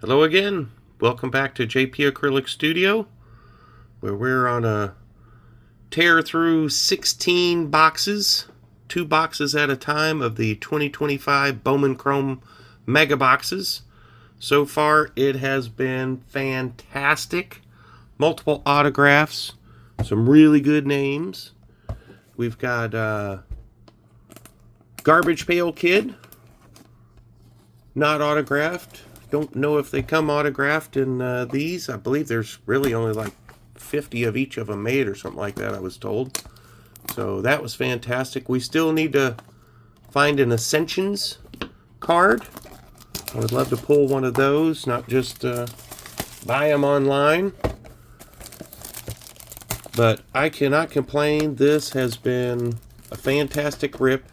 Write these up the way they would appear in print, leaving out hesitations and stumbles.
Hello again. Welcome back to JP Acrylic Studio, where we're on a tear through 16 boxes, 2 boxes at a time of the 2025 Bowman Chrome Mega Boxes. So far, it has been fantastic. Multiple autographs, some really good names. We've got Garbage Pail Kid, not autographed. Don't know if they come autographed in these. I believe there's really only like 50 of each of them made or something like that, I was told. So that was fantastic. We still need to find an Ascensions card. I would love to pull one of those, not just buy them online. But I cannot complain. This has been a fantastic rip.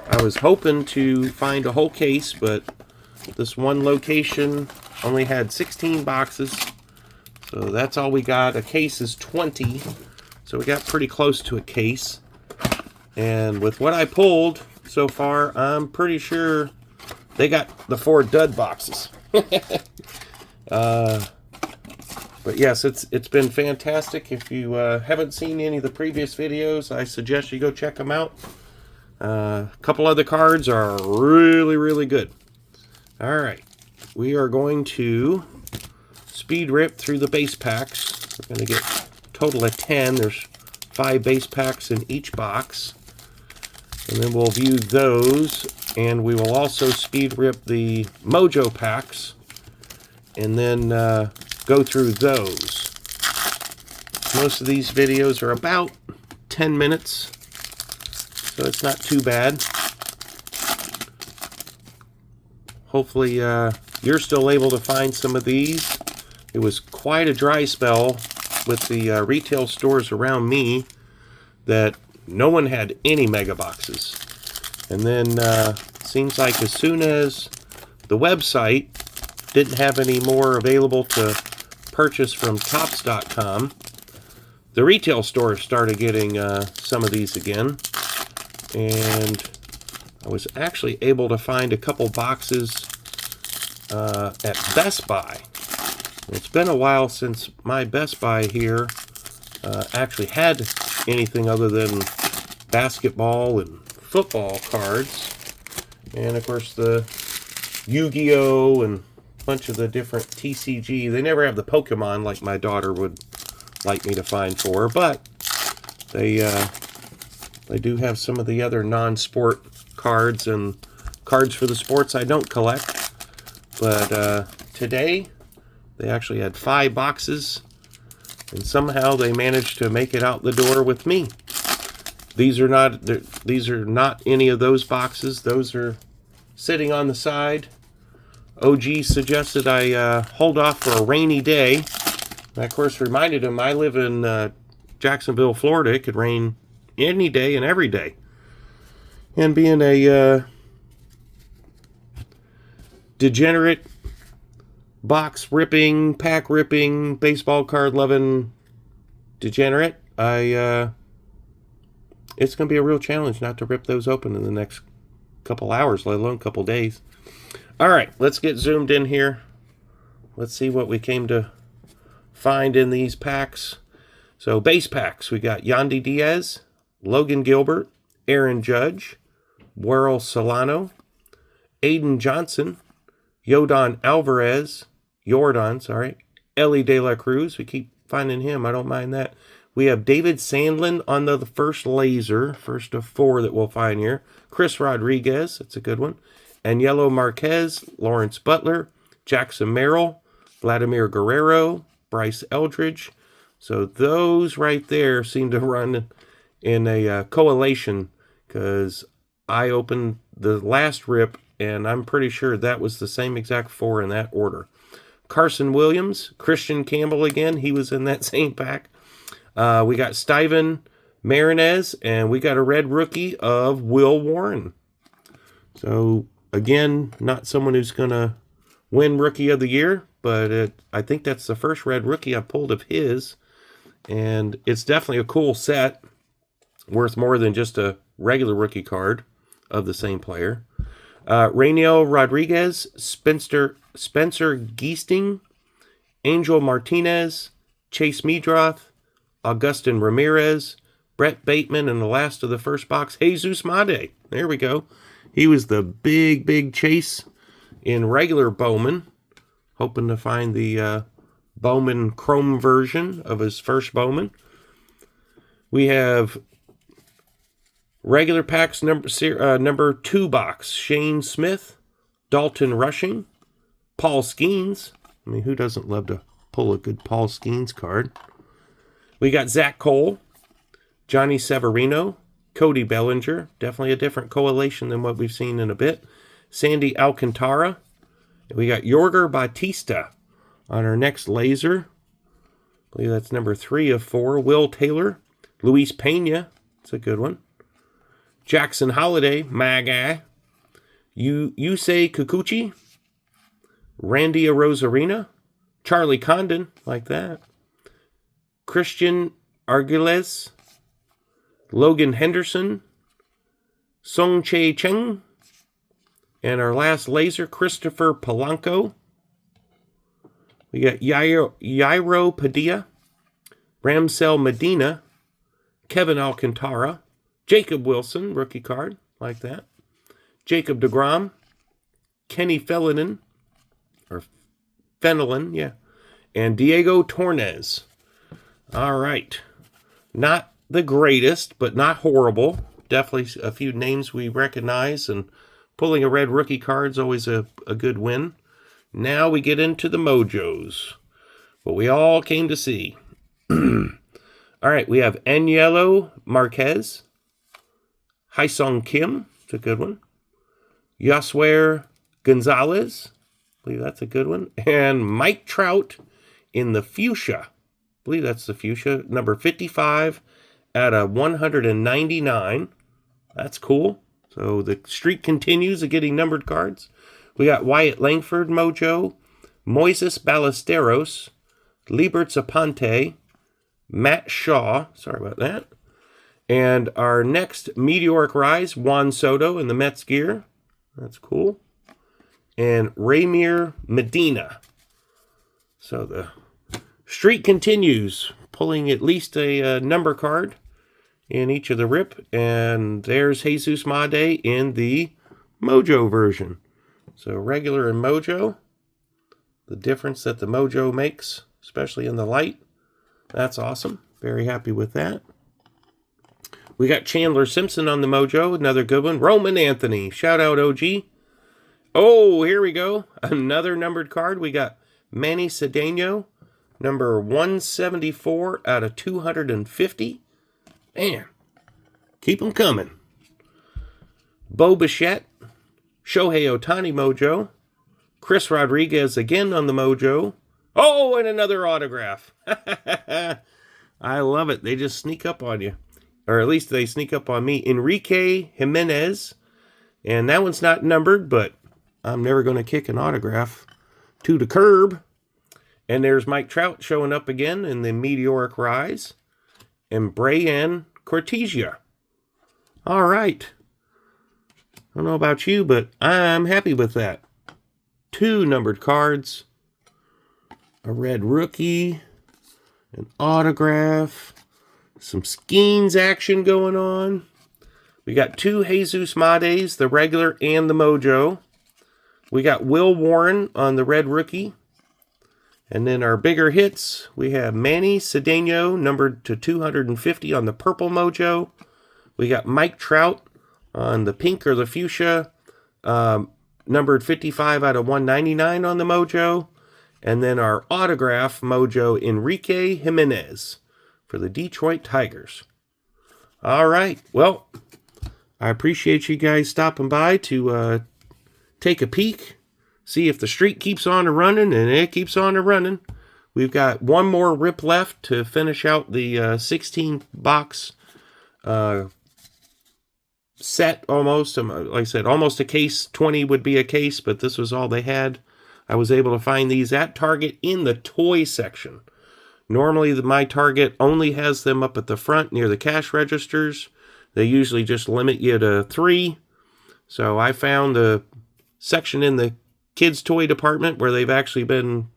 I was hoping to find a whole case, but this one location only had 16 boxes, so that's all we got. A case is 20, so we got pretty close to a case. And with what I pulled so far, I'm pretty sure they got the 4 dud boxes. But yes, it's been fantastic. If you haven't seen any of the previous videos, I suggest you go check them out. A couple other cards are really good. All right, we are going to speed rip through the base packs. We're going to get a total of 10. There's 5 base packs in each box. And then we'll view those, and we will also speed rip the Mojo packs, and then go through those. Most of these videos are about 10 minutes, so it's not too bad. Hopefully you're still able to find some of these. It was quite a dry spell with the retail stores around me that no one had any mega boxes. And then seems like as soon as the website didn't have any more available to purchase from Topps.com, the retail stores started getting some of these again. And I was actually able to find a couple boxes at Best Buy. It's been a while since my Best Buy here actually had anything other than basketball and football cards. And of course the Yu-Gi-Oh! And a bunch of the different TCG. They never have the Pokemon like my daughter would like me to find for her, but they do have some of the other non-sport cards and cards for the sports I don't collect. But today they actually had 5 boxes, and somehow they managed to make it out the door with me. These are not any of those boxes. Those are sitting on the side. OG suggested I hold off for a rainy day. And I, of course, reminded him I live in Jacksonville, Florida. It could rain any day and every day. And being a degenerate, box ripping, pack ripping, baseball card loving degenerate, it's going to be a real challenge not to rip those open in the next couple hours, let alone couple days. All right, let's get zoomed in here. Let's see what we came to find in these packs. So base packs, we got Yandy Diaz, Logan Gilbert, Aaron Judge, Warrell Solano, Aiden Johnson, Jordan, Ellie De La Cruz. We keep finding him. I don't mind that. We have David Sandlin on the first laser, first of 4 that we'll find here. Chris Rodriguez, that's a good one. Aniello Marquez, Lawrence Butler, Jackson Merrill, Vladimir Guerrero, Bryce Eldridge. So those right there seem to run in a coalition, because I opened the last rip, and I'm pretty sure that was the same exact 4 in that order. Carson Williams, Christian Campbell again, he was in that same pack. We got Steven Marinez, and we got a red rookie of Will Warren. So, again, not someone who's going to win Rookie of the Year, but I think that's the first red rookie I pulled of his, and it's definitely a cool set, worth more than just a regular rookie card of the same player. Rainiel Rodriguez, Spencer Spencer Geesting, Angel Martinez, Chase Meadroth, Augustin Ramirez, Brett Bateman, and the last of the first box, Jesus Made. There we go. He was the big chase in regular Bowman. Hoping to find the Bowman Chrome version of his first Bowman. We have regular packs number 2 box. Shane Smith, Dalton Rushing, Paul Skeens. I mean, who doesn't love to pull a good Paul Skeens card? We got Zach Cole, Johnny Severino, Cody Bellinger. Definitely a different coalition than what we've seen in a bit. Sandy Alcantara. We got Yorger Batista on our next laser. I believe that's number 3 of 4. Will Taylor, Luis Pena. That's a good one. Jackson Holiday, my guy. Yusei Kikuchi, Randy Rosarina, Charlie Condon, like that. Christian Arguelles, Logan Henderson, Song Chae Cheng, and our last laser, Christopher Polanco. We got Yairo Padilla, Ramsel Medina, Kevin Alcantara, Jacob Wilson, rookie card, like that. Jacob deGrom, Kenny Fenelon, and Diego Tornes. All right. Not the greatest, but not horrible. Definitely a few names we recognize, and pulling a red rookie card is always a good win. Now we get into the mojos, what we all came to see. All right, we have Anielo Marquez, Haesung Kim, it's a good one. Yasser Gonzalez, I believe that's a good one. And Mike Trout in the fuchsia. I believe that's the fuchsia. Number 55 out of 199. That's cool. So the streak continues of getting numbered cards. We got Wyatt Langford mojo, Moises Ballesteros, Libert Zaponte, Matt Shaw. Sorry about that. And our next Meteoric Rise, Juan Soto in the Mets gear. That's cool. And Ramir Medina. So the streak continues, pulling at least a number card in each of the rip. And there's Jesus Made in the Mojo version. So regular and Mojo, the difference that the Mojo makes, especially in the light. That's awesome. Very happy with that. We got Chandler Simpson on the Mojo, another good one. Roman Anthony, shout out OG. Oh, here we go. Another numbered card. We got Manny Cedeno, number 174 out of 250. Man, keep them coming. Bo Bichette, Shohei Ohtani Mojo, Chris Rodriguez again on the Mojo. Oh, and another autograph. I love it. They just sneak up on you. Or at least they sneak up on me. Enrique Jimenez. And that one's not numbered, but I'm never going to kick an autograph to the curb. And there's Mike Trout showing up again in the Meteoric Rise. And Brian Cortesia. All right. I don't know about you, but I'm happy with that. 2 numbered cards. A red rookie. An autograph. Some Skeens action going on. We got 2 Jesus Mades, the regular and the Mojo. We got Will Warren on the red rookie. And then our bigger hits, we have Manny Cedeno, numbered to 250 on the purple Mojo. We got Mike Trout on the pink or the fuchsia, numbered 55 out of 199 on the Mojo. And then our autograph Mojo, Enrique Jimenez for the Detroit Tigers. All right. Well, I appreciate you guys stopping by to take a peek, see if the streak keeps on running, and it keeps on running. We've got one more rip left to finish out the 16 box set almost. Like I said, almost a case. 20 would be a case, but this was all they had. I was able to find these at Target in the toy section. Normally, my Target only has them up at the front near the cash registers. They usually just limit you to 3. So I found the section in the kids' toy department where they've actually been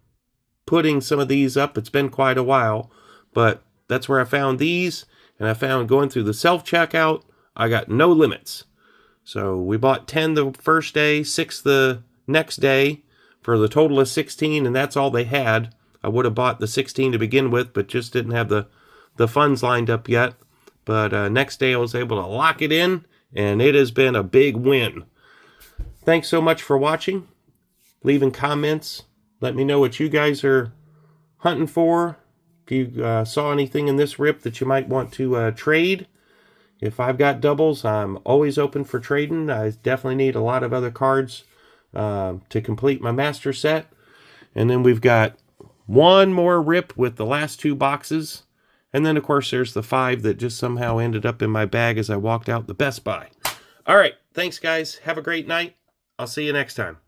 putting some of these up. It's been quite a while, but that's where I found these, and I found going through the self-checkout, I got no limits. So we bought 10 the first day, 6 the next day, for the total of 16, and that's all they had. I would have bought the 16 to begin with, but just didn't have the funds lined up yet. But next day I was able to lock it in, and it has been a big win. Thanks so much for watching. Leaving comments. Let me know what you guys are hunting for. If you saw anything in this rip that you might want to trade. If I've got doubles, I'm always open for trading. I definitely need a lot of other cards to complete my master set. And then we've got one more rip with the last 2 boxes. And then, of course, there's the 5 that just somehow ended up in my bag as I walked out the Best Buy. All right. Thanks, guys. Have a great night. I'll see you next time.